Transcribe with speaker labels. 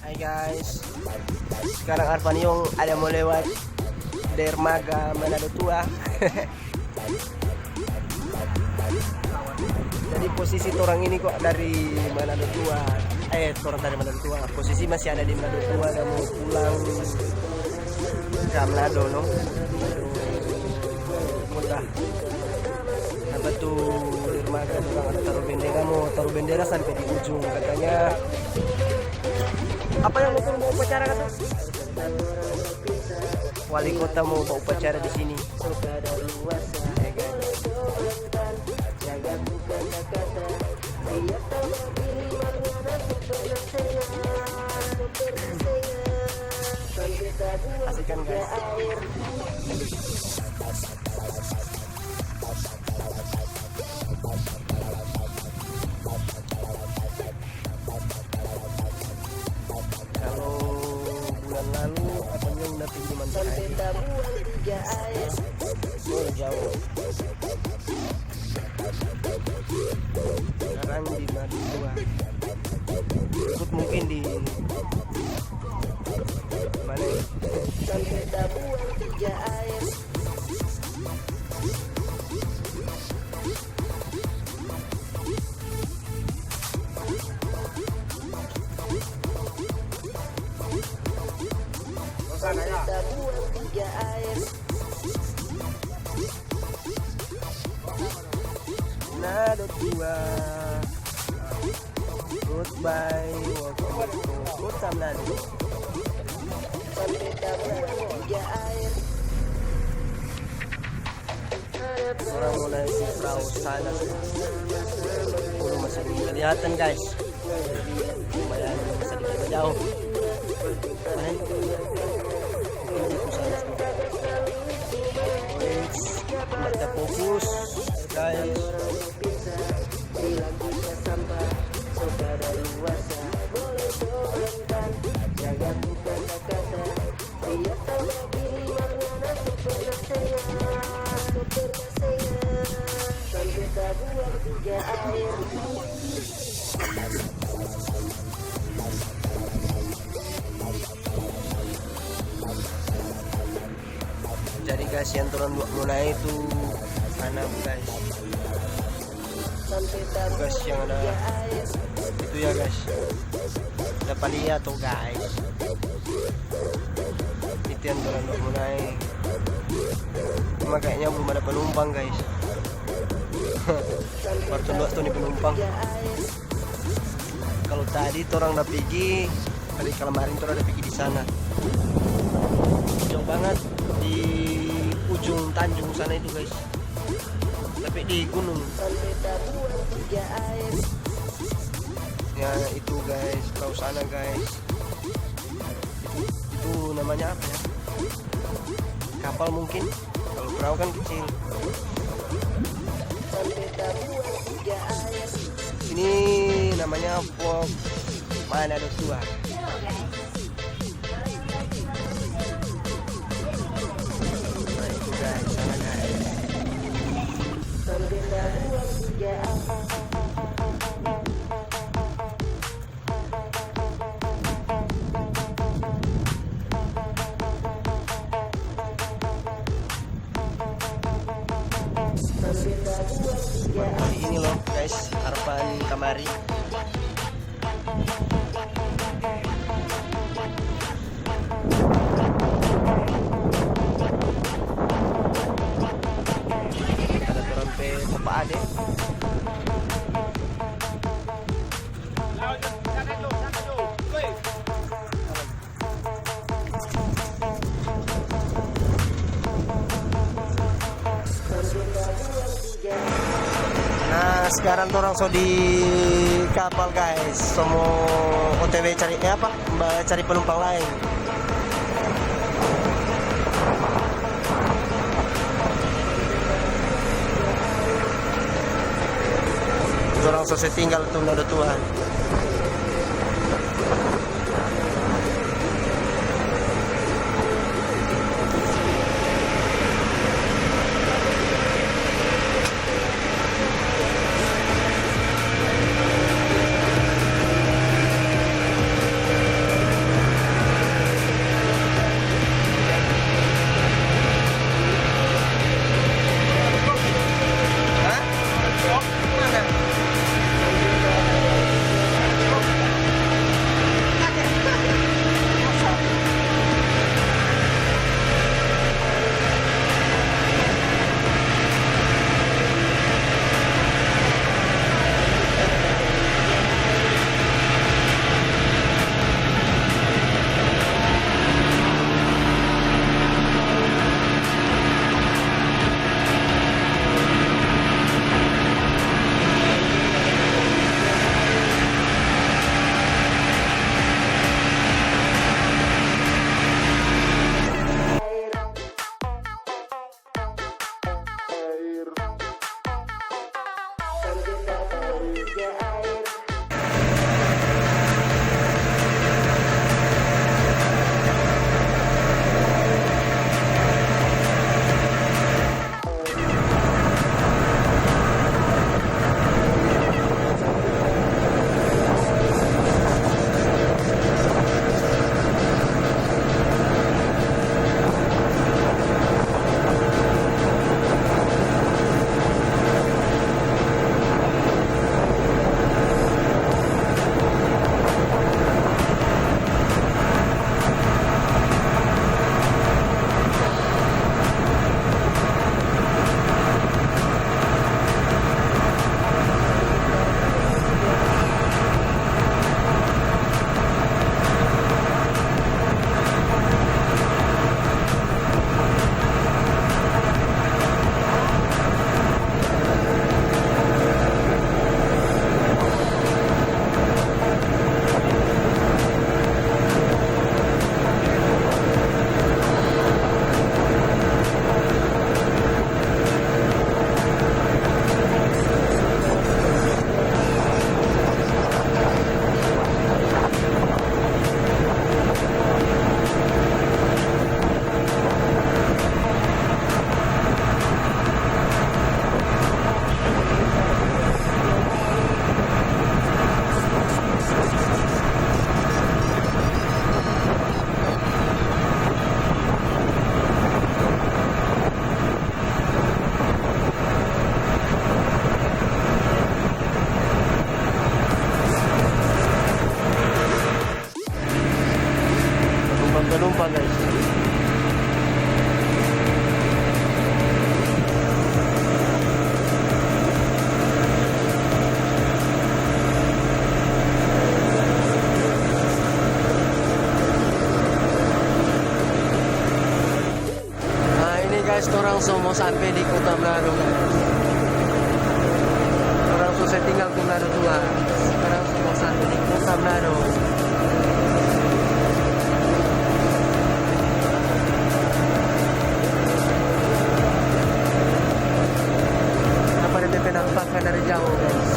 Speaker 1: Hai guys, sekarang Arfan Yung ada mau lewat dermaga Manado Tua. Jadi posisi orang ini kok dari Manado Tua, orang dari Manado Tua. Posisi masih ada di Manado Tua dan mau pulang ke Manado, no? Mudah. Apa tuh dermaga orang ada taruh bendera sampai di ujung katanya. Apa yang mau upacara kata? Wali kota mau upacara di sini. Asik kan guys? Oh, jauh. Sekarang di Manado Tua. Ikut mungkin di mana? Sampai Tabuan 3 air. Tabuan 3 air. Manado Tua. Goodbye, welcome to Kota Manado. Sampai Tabuan 3 air. Orang mau naik ke perahu sana. Belum masih kelihatan guys. Lumayan sedikit jauh. Mana? Mata fokus guys. Jadi guys, yang turun mulai itu sana guys. Guys yang ada itu ya guys. Dapat lihat tuh guys. Itu yang turun mulai. Cuma kayaknya belum ada penumpang guys. Baru tuh nih penumpang. Kalau tadi orang udah pergi, hari kemarin orang udah pergi di sana. Jauh banget di ujung Tanjung sana itu guys. Tapi di gunung. Ya itu guys, perahu sana guys. Itu namanya apa ya? Kapal mungkin. Kalau perahu kan kecil. Ini namanya Fort Manado Tua. Nah itu guys, sana guys. Ini loh guys, Arfan Kamari. Ada terampe Bapak Ade. Nah sekarang orang so di kapal guys, semua OTW cari cari penumpang lain. Orang so tinggal tuh Manado Tua. penumpang guys. Nah ini guys, orang semua sampai di Kota Manado guys. Orang selesai tinggal di Manado tua. Sekarang semua sampai di Kota Manado. Nampakkan dari jauh guys.